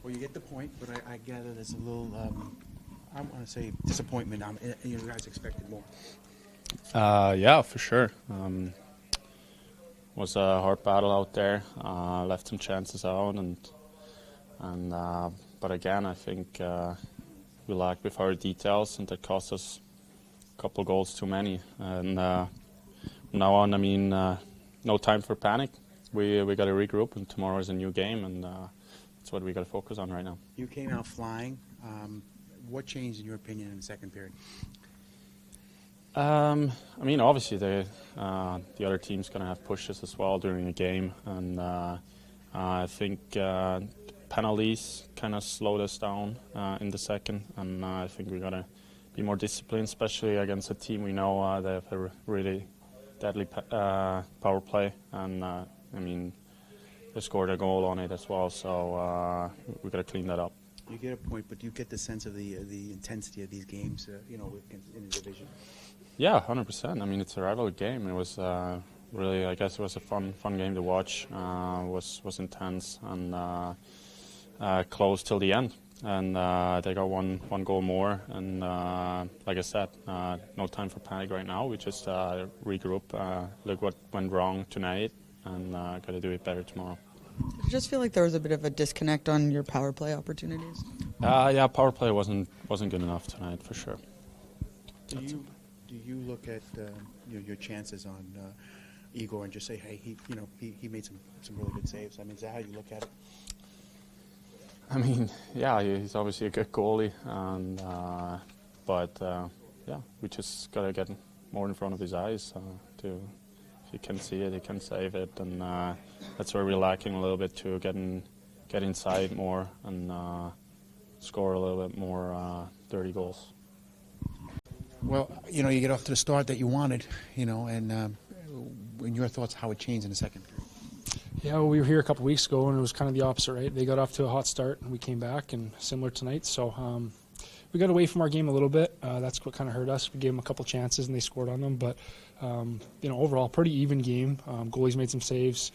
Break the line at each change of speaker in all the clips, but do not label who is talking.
Well, you get the point, but I gather there's a little, I want to say, disappointment. You guys expected more.
Yeah, for sure. Was a hard battle out there. Left some chances out, but again, I think we lacked with our details, and that cost us a couple goals too many. And now on, I mean, no time for panic. We got to regroup, and tomorrow is a new game, and that's what we got to focus on right now.
You came out flying. What changed, in your opinion, in the second period?
I mean, obviously the other team's going to have pushes as well during the game, and I think penalties kind of slowed us down in the second, and I think we got to be more disciplined, especially against a team we know they have a really deadly power play, and I mean, they scored a goal on it as well, so we got to clean that up.
You get a point, but you get the sense of the intensity of these games, in the division.
Yeah, 100%. I mean, it's a rivalry game. It was really, I guess, it was a fun game to watch. Was intense and close till the end. And they got one goal more. And like I said, no time for panic right now. We just regroup, look what went wrong tonight, and got to do it better tomorrow.
Did you just feel like there was a bit of a disconnect on your power play opportunities?
Yeah, power play wasn't good enough tonight for sure.
Do you look at your chances on Igor and just say, hey, he made some really good saves? I mean, is that how you look at it?
I mean, yeah, he's obviously a good goalie, and but yeah, we just gotta get more in front of his eyes to. If he can see it, he can save it, and that's where we're lacking a little bit to get inside more and score a little bit more dirty goals.
Well, you get off to the start that you wanted, and in your thoughts, how it changed in the second period?
Yeah, well, we were here a couple weeks ago, and it was kind of the opposite, right? They got off to a hot start, and we came back, and similar tonight. So we got away from our game a little bit. That's what kind of hurt us. We gave them a couple chances, and they scored on them. But overall, pretty even game. Goalies made some saves.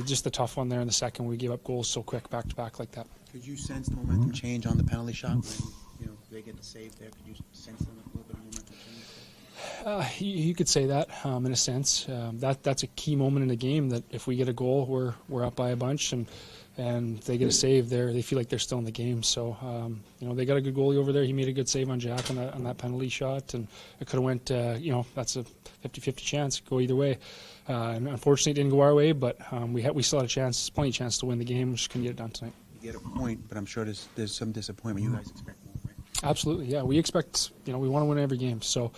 Just a tough one there in the second. We gave up goals so quick, back to back like that.
Could you sense the momentum change on the penalty shot when they get the save there? Could you sense a little bit of momentum change?
You could say that in a sense. That's a key moment in the game. That if we get a goal, we're up by a bunch, and they get a save there, they feel like they're still in the game. So they got a good goalie over there. He made a good save on Jack on that penalty shot, and it could have went. That's a 50-50 chance. Go either way. And unfortunately, it didn't go our way, but we still had plenty of chance to win the game. We just couldn't get it done tonight.
You get a point, but I'm sure there's some disappointment. You guys expect more, right?
Absolutely, yeah. We expect. We want to win every game. So.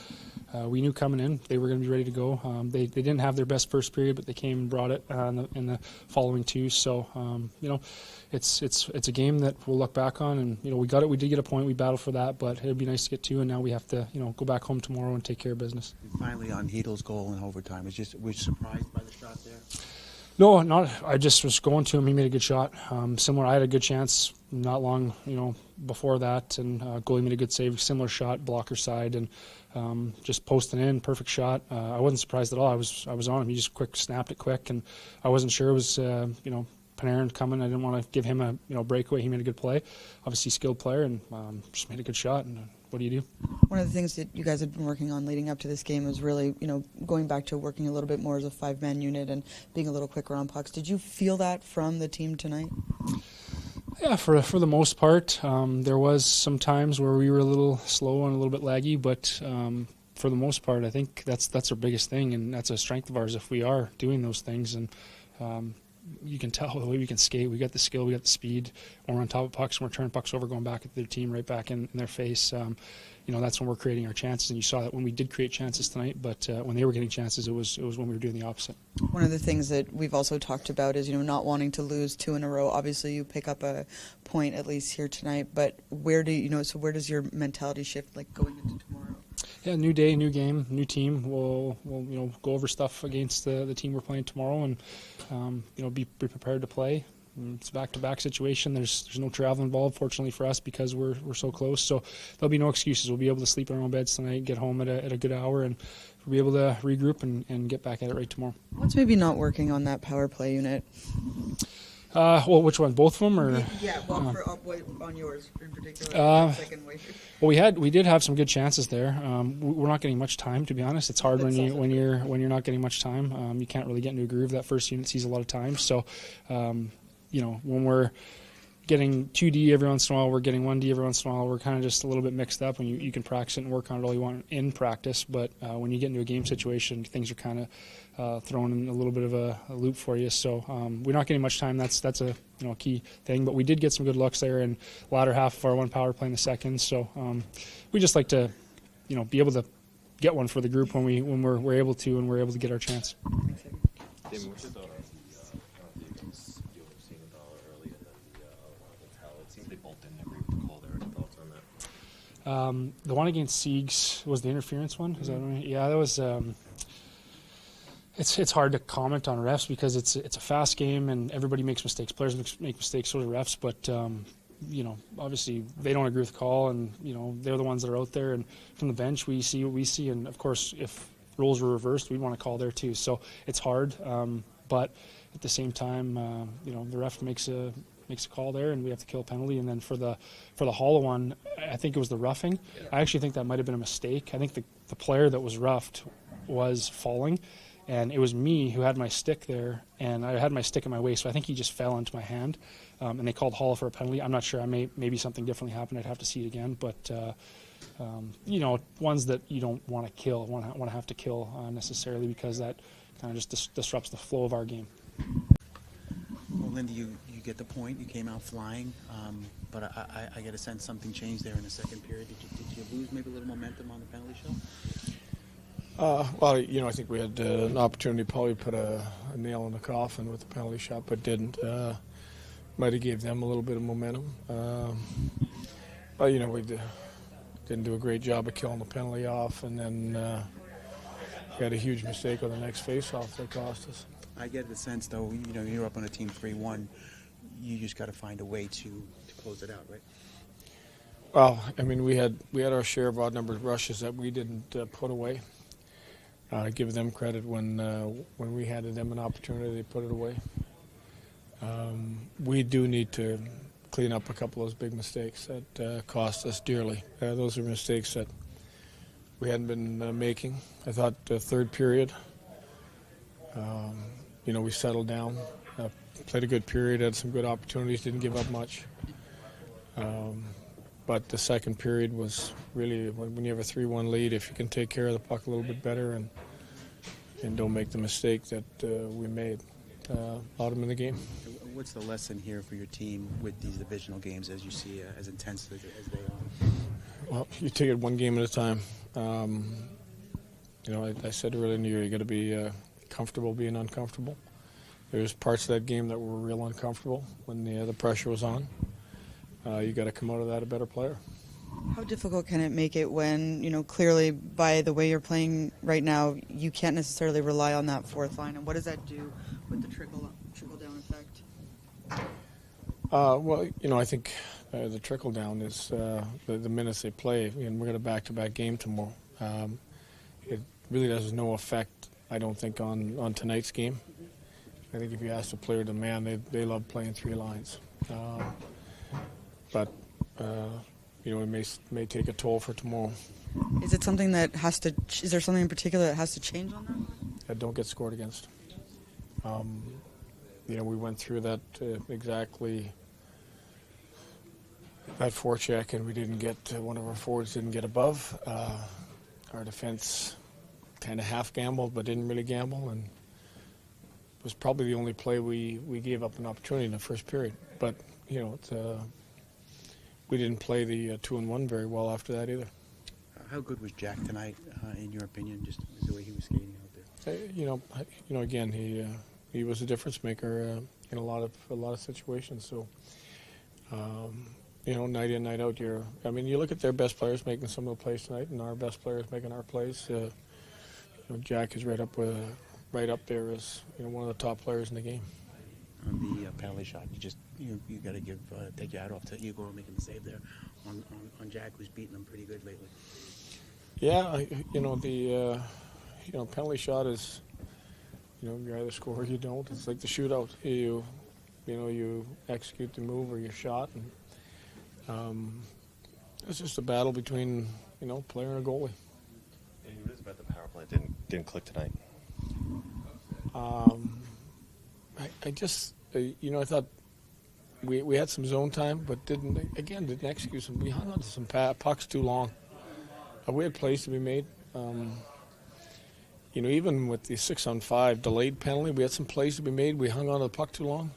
We knew coming in they were going to be ready to go. They didn't have their best first period, but they came and brought it in the following two. So it's a game that we'll look back on, and we got it. We did get a point. We battled for that, but it'd be nice to get two, and now we have to go back home tomorrow and take care of business.
And finally, on Heedle's goal in overtime, were you surprised by the shot there?
No, not. I just was going to him. He made a good shot. Similar, I had a good chance not long, before that, and goalie made a good save. Similar shot, blocker side, and just posting in, perfect shot. I wasn't surprised at all. I was on him. He just snapped it quick, and I wasn't sure it was Panarin coming. I didn't want to give him a breakaway. He made a good play. Obviously, skilled player, and just made a good shot. And what do you do?
One of the things that you guys have been working on leading up to this game was really, going back to working a little bit more as a five-man unit and being a little quicker on pucks. Did you feel that from the team tonight?
Yeah, for the most part. There was some times where we were a little slow and a little bit laggy, but for the most part, I think that's our biggest thing, and that's a strength of ours if we are doing those things. And you can tell the way we can skate. We got the skill, we got the speed. When we're on top of pucks, when we're turning pucks over, going back at their team, right back in their face. That's when we're creating our chances, and you saw that when we did create chances tonight. But when they were getting chances, it was when we were doing the opposite.
One of the things that we've also talked about is not wanting to lose two in a row. Obviously, you pick up a point at least here tonight. But where does your mentality shift going into tomorrow?
Yeah, new day, new game, new team. We'll go over stuff against the team we're playing tomorrow, and be prepared to play. It's a back-to-back situation. There's no travel involved, fortunately for us, because we're so close. So there'll be no excuses. We'll be able to sleep in our own beds tonight, get home at a good hour, and we'll be able to regroup and get back at it right tomorrow.
What's maybe not working on that power play unit?
Well, which one? Both of them, or?
Yeah, well, on yours in particular. Second wave.
Well, we did have some good chances there. We're not getting much time, to be honest. It's hard when you're not getting much time. You can't really get into a groove. That first unit sees a lot of time. So, when we're getting 2D every once in a while, we're getting 1D every once in a while. We're kind of just a little bit mixed up, and you can practice it and work on it all you want in practice. But when you get into a game situation, things are kind of thrown in a little bit of a loop for you. So we're not getting much time. That's a key thing. But we did get some good looks there in the latter half of our one power play in the second. So we just like to be able to get one for the group when we're able to, and we're able to get our chance.
Damon, what's your thought on the defense you were seeing early and then the other one against Howell? It seems they both didn't agree with the call there. Any thoughts on that?
The one against Siegs was the interference one. Is that right? Yeah, that was. It's hard to comment on refs because it's a fast game and everybody makes mistakes. Players make mistakes, so do refs. But obviously they don't agree with the call, and they're the ones that are out there. And from the bench, we see what we see. And of course, if roles were reversed, we'd want to call there too. So it's hard, but at the same time, the ref makes a call there, and we have to kill a penalty. And then for the Hollow one, I think it was the roughing. Yeah. I actually think that might have been a mistake. I think the player that was roughed was falling, and it was me who had my stick there, and I had my stick in my waist, so I think he just fell into my hand, and they called Hollow for a penalty. I'm not sure. Maybe something differently happened. I'd have to see it again, but ones that you don't want to kill, want to have to kill necessarily, because that kind of just disrupts the flow of our game.
Well, Lindy, you get the point. You came out flying, but I get a sense something changed there in the second period. Did you lose maybe a little momentum on the penalty shot?
Well, I think we had an opportunity to probably put a nail in the coffin with the penalty shot, but didn't. Might have gave them a little bit of momentum. But, we didn't do a great job of killing the penalty off, and then we had a huge mistake on the next face-off that cost us. I
get the sense, though, you're up on a team 3-1. You just got to find a way to close it out, right?
Well, we had our share of odd-numbered rushes that we didn't put away. Give them credit when we handed them an opportunity, they put it away. We do need to clean up a couple of those big mistakes that cost us dearly. Those are mistakes that we hadn't been making. I thought the third period, we settled down, played a good period, had some good opportunities, didn't give up much. But the second period was really, when you have a 3-1 lead, if you can take care of the puck a little bit better and don't make the mistake that we made, allowed them in the game.
What's the lesson here for your team with these divisional games as you see as intense as they are?
Well, you take it one game at a time. I said earlier in the year, you got to be comfortable being uncomfortable. There's parts of that game that were real uncomfortable when the pressure was on. You got to come out of that a better player.
How difficult can it make it when, clearly by the way you're playing right now, you can't necessarily rely on that fourth line? And what does that do with the trickle-down effect?
Well, I think the trickle-down is the minutes they play, and we're going to back-to-back game tomorrow. It really has no effect, I don't think, on tonight's game. I think if you ask the player to man, they love playing three lines. But it may take a toll for tomorrow.
Is it something that is there something in particular that has to change on that?
That don't get scored against. We went through that exactly, that forecheck, and we didn't get, one of our forwards didn't get above. Our defense kind of half gambled, but didn't really gamble, and it was probably the only play we gave up an opportunity in the first period. But, we didn't play the 2-on-1 very well after that either.
How good was Jack tonight, in your opinion, just the way he was skating out there?
Again, he was a difference maker in a lot of situations. So, night in, night out, you look at their best players making some of the plays tonight, and our best players making our plays. Jack is right up there as one of the top players in the game.
On the penalty shot, you got to take your hat off to Igor making the save there on Jack, who's beating him pretty good lately.
Yeah, the penalty shot is, you either score or you don't. It's like the shootout. you execute the move or your shot. And it's just a battle between player and a goalie.
And what is about the power play didn't click tonight?
I just I thought we had some zone time, but didn't execute some. We hung on to some pucks too long. We had plays to be made. Even with the 6-on-5 delayed penalty, we had some plays to be made. We hung on to the puck too long.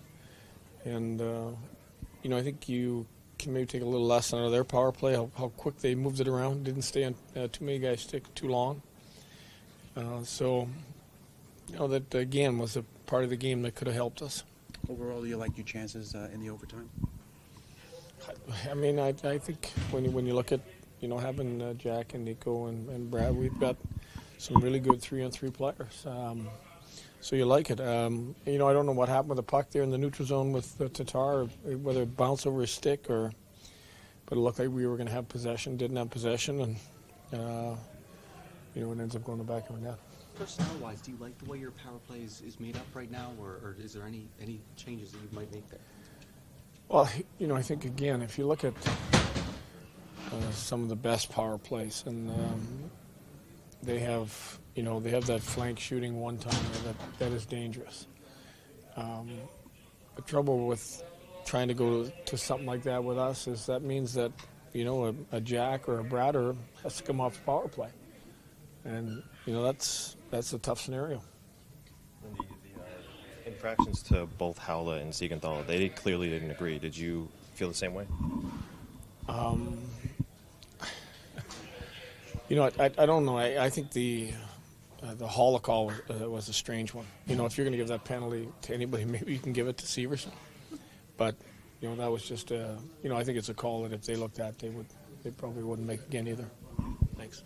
And, I think you can maybe take a little lesson out of their power play, how quick they moved it around. Didn't stay on too many guys stick too long. That, again, was a part of the game that could have helped us.
Overall, do you like your chances in the overtime?
I mean, I think when you look at, having Jack and Nico and Brad, we've got some really good 3-on-3 players. So you like it. I don't know what happened with the puck there in the neutral zone with Tatar, whether it bounced over his stick but it looked like we were going to have possession, didn't have possession, and, it ends up going to the back of the net.
Personnel-wise, do you like the way your power play is made up right now, or is there any changes that you might make there?
Well, I think, again, if you look at some of the best power plays, and they have that flank shooting one time that is dangerous. The trouble with trying to go to something like that with us is that means that a Jack or a Brader has to come off the power play, and that's a tough scenario.
And the infractions to both Howla and Siegenthaler, they clearly didn't agree. Did you feel the same way?
I don't know. I think the Halla call was a strange one. If you're going to give that penalty to anybody, maybe you can give it to Severson. But that was just I think it's a call that if they looked at, they probably wouldn't make again either. Thanks.